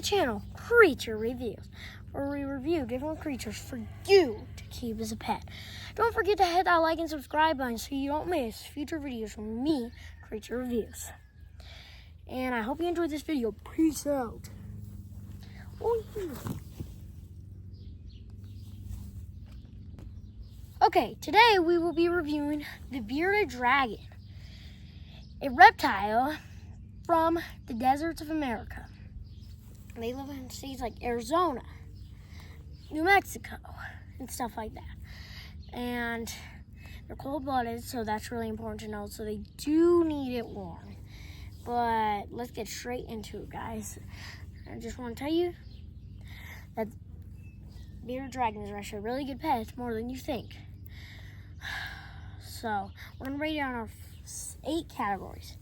the channel, Creature Reviews, where we review different creatures for you to keep as a pet. Don't forget to hit that like and subscribe button so you don't miss future videos from me, Creature Reviews. And I hope you enjoyed this video. Peace out. Oh, yeah. Okay, today we will be reviewing the bearded dragon, a reptile from the deserts of America. They live in states like Arizona, New Mexico, and stuff like that. And they're cold-blooded, so that's really important to know. So they do need it warm. But let's get straight into it, guys. I just want to tell you that bearded dragons are actually a really good pet. It's more than you think. So we're going to rate it on our 8 categories,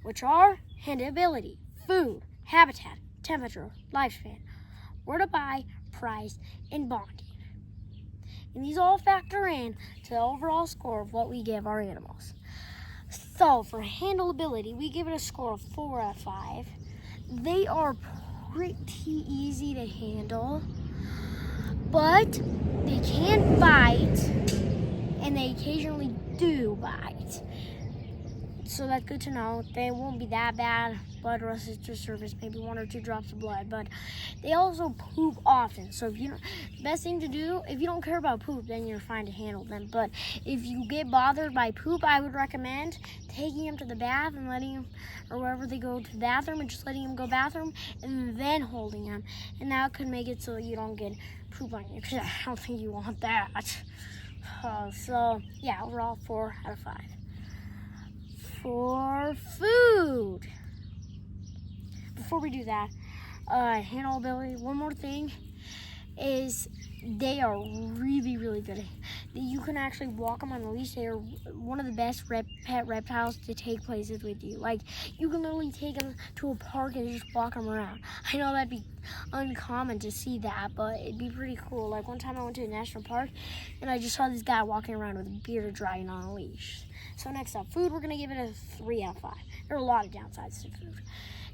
which are handleability, food, habitat, temperature, lifespan, where to buy, price, and bonding. And these all factor in to the overall score of what we give our animals. So for handleability, we give it a score of 4 out of 5. They are pretty easy to handle, but they can bite, and they occasionally do bite. So that's good to know. They won't be that bad. Blood rushes to surface, maybe 1 or 2 drops of blood, but they also poop often. So the best thing to do, if you don't care about poop, then you're fine to handle them. But if you get bothered by poop, I would recommend taking them to the bath and letting them, or wherever they go to the bathroom, and just letting them go bathroom and then holding them. And that could make it so you don't get poop on you, because I don't think you want that. So yeah, overall 4 out of 5. For food, before we do that, handleability, one more thing is they are really, really good. You can actually walk them on the leash. They are one of the best pet reptiles to take places with you. Like, you can literally take them to a park and just walk them around. I know that'd be uncommon to see that, but it'd be pretty cool. Like, one time I went to a national park and I just saw this guy walking around with a bearded dragon on a leash. So next up, food, we're gonna give it a 3 out of 5. There are a lot of downsides to food.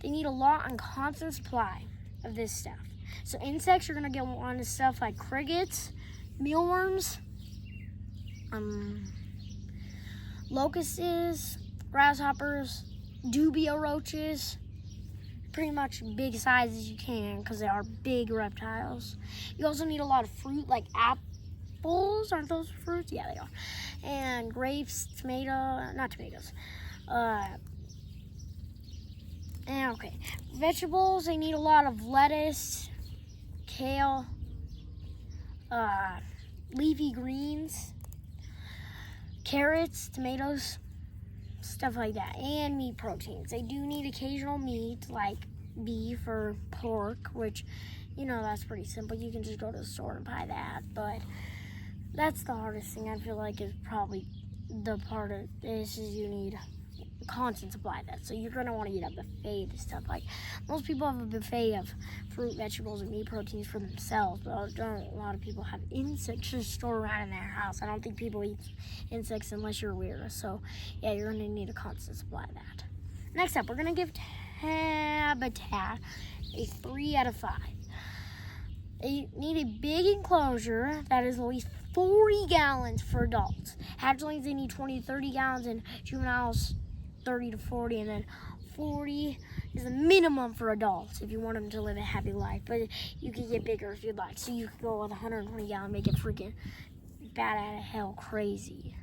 They need a lot and constant supply of this stuff. So insects, you're gonna get on to stuff like crickets, mealworms, locusts, grasshoppers, dubia roaches, pretty much big size as you can because they are big reptiles. You also need a lot of fruit like apples. Aren't those fruits? Yeah, they are. And grapes, not tomatoes. And okay, vegetables, they need a lot of lettuce, kale, leafy greens, carrots, tomatoes, stuff like that, and meat proteins. They do need occasional meat like beef or pork, which, that's pretty simple. You can just go to the store and buy that, but that's the hardest thing I feel like is probably the part of this is you need constant supply of that. So you're going to want to eat a buffet and stuff. Like, most people have a buffet of fruit, vegetables, and meat proteins for themselves, but a lot of people have insects just stored around in their house. I don't think people eat insects unless you're weird. So yeah, you're going to need a constant supply of that. Next up, we're going to give habitat a 3 out of 5. They need a big enclosure that is at least 40 gallons for adults. Hatchlings, they need 20 to 30 gallons, and juveniles 30 to 40, and then 40 is the minimum for adults if you want them to live a happy life. But you can get bigger if you'd like. So you could go with 120 gallon, make it freaking bad out of hell crazy.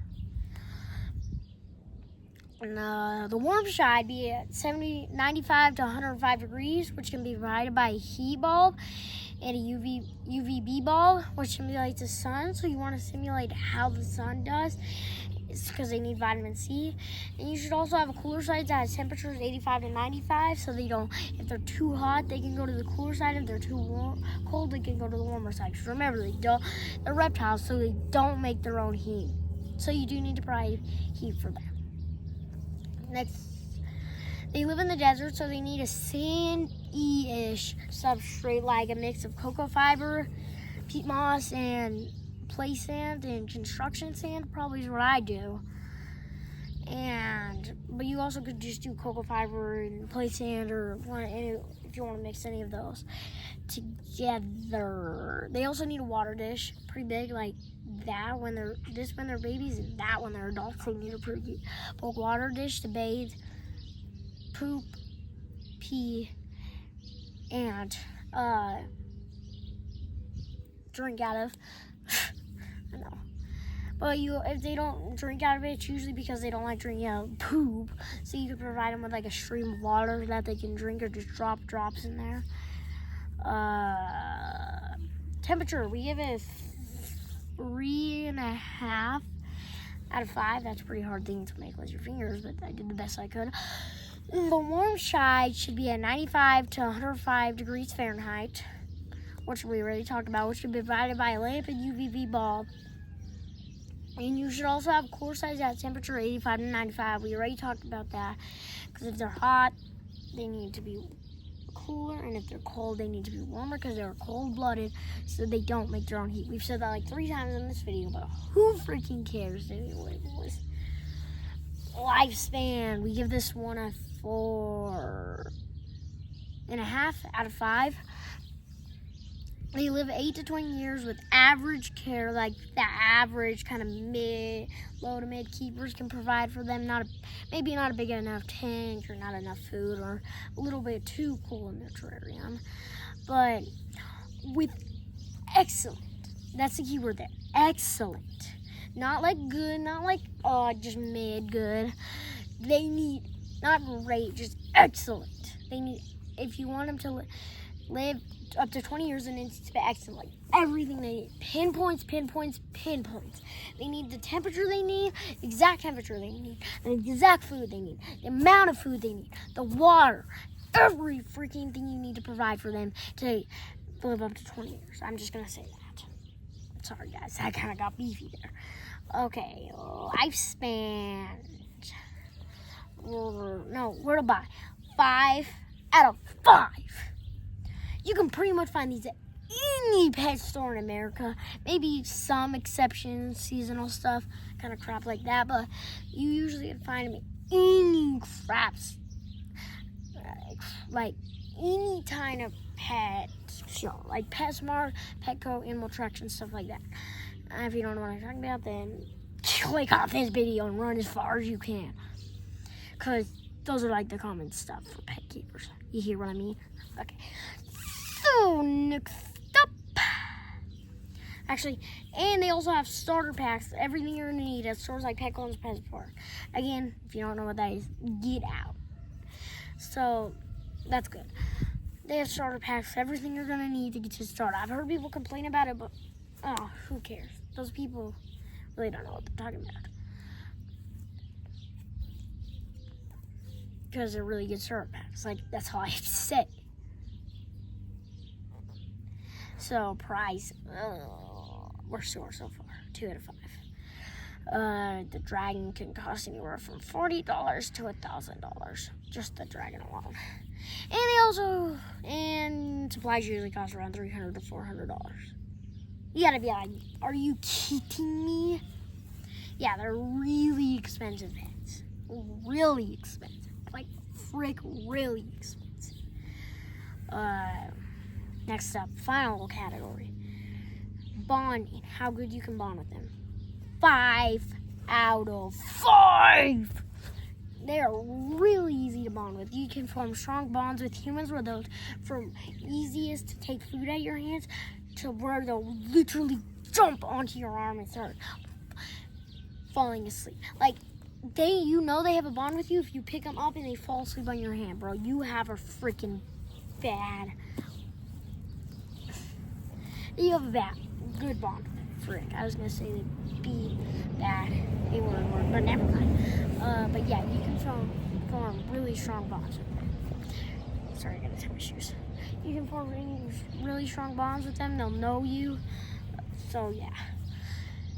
And the warm side be at 95 to 105 degrees, which can be provided by a heat bulb and a UVB bulb, which simulates the sun. So you want to simulate how the sun does. It's because they need vitamin C. And you should also have a cooler side that has temperatures 85 to 95, so they don't, if they're too hot, they can go to the cooler side. If they're too cold, they can go to the warmer side. Because remember, they're reptiles, so they don't make their own heat. So you do need to provide heat for them. Next, they live in the desert, so they need a sandy-ish substrate, like a mix of cocoa fiber, peat moss, and play sand and construction sand. Probably is what I do. But you also could just do cocoa fiber and play sand, or if if you want to mix any of those together. They also need a water dish, pretty big, like that when they're babies, and that when they're adults. They need a pretty big water dish to bathe, poop, pee, and drink out of. I know. But if they don't drink out of it, it's usually because they don't like drinking out of poop. So you could provide them with like a stream of water that they can drink, or just drop drops in there. Temperature, we give it 3.5 out of 5. That's a pretty hard thing to make with your fingers, but I did the best I could. The warm side should be at 95 to 105 degrees Fahrenheit, which we already talked about, which should be provided by a lamp and UVB bulb. And you should also have core size at temperature 85 to 95. We already talked about that, because if they're hot, they need to be cooler, and if they're cold, they need to be warmer, because they're cold-blooded, so they don't make their own heat. We've said that like 3 times in this video, but who freaking cares anyway, boys? Lifespan, we give this one a 4.5 out of 5. They live 8 to 20 years with average care, like the average kind of low to mid keepers can provide for them. Maybe not a big enough tank, or not enough food, or a little bit too cool in their terrarium. But with excellent, that's the key word there, excellent. Not like good, not like just mid good. They need, not great, just excellent. They need, if you want them to live up to 20 years, and it's excellent. Like everything they need. Pinpoints. They need the temperature they need, the exact temperature they need, the exact food they need, the amount of food they need, the water, every freaking thing you need to provide for them to live up to 20 years. I'm just going to say that. Sorry, guys. I kind of got beefy there. Okay. Lifespan. Where to buy? 5 out of 5. You can pretty much find these at any pet store in America. Maybe some exceptions, seasonal stuff, kind of crap like that. But you usually can find them at any craps, like any kind of pet show, like PetSmart, Petco, Animal Attraction, stuff like that. If you don't know what I'm talking about, then click off this video and run as far as you can, because those are like the common stuff for pet keepers. You hear what I mean? Okay. So next up, actually, and they also have starter packs, everything you're gonna need at stores like Petco and PetSmart. Again, if you don't know what that is, get out. So that's good. They have starter packs, everything you're gonna need to get you started. I've heard people complain about it, but who cares? Those people really don't know what they're talking about, because they're really good starter packs. Like, that's all I have to say. So price, we're sure so far, 2 out of 5. The dragon can cost anywhere from $40 to $1,000, just the dragon alone. And supplies usually cost around $300 to $400. You gotta be like, are you kidding me? Yeah, they're really expensive pets, really expensive, like really expensive. Next up, final category, bonding. How good you can bond with them. 5 out of 5. They are really easy to bond with. You can form strong bonds with humans, where those from easiest to take food out of your hands to where they'll literally jump onto your arm and start falling asleep. Like, they have a bond with you if you pick them up and they fall asleep on your hand, bro. You have a freaking bad. You have a good bond. Frick, I was gonna say the B bad A word, but never mind. But yeah, you can form really strong bonds with them. Sorry, I gotta tie my shoes. You can form really strong bonds with them. They'll know you. So yeah,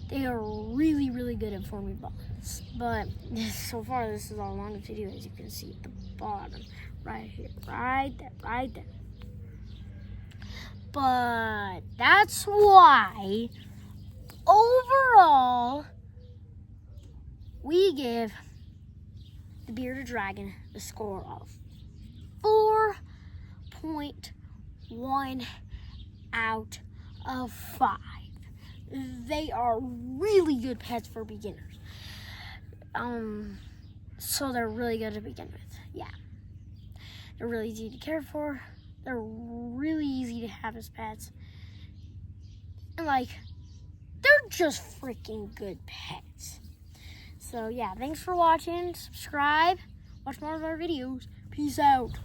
they are really, really good at forming bonds. But so far, this is all along the video, as you can see at the bottom, right here, right there. But that's why, overall, we give the bearded dragon the score of 4.5 4.1 out of 5. They are really good pets for beginners. So they're really good to begin with. Yeah. They're really easy to care for. They're really easy to have as pets. And they're just freaking good pets. So yeah, thanks for watching. Subscribe. Watch more of our videos. Peace out.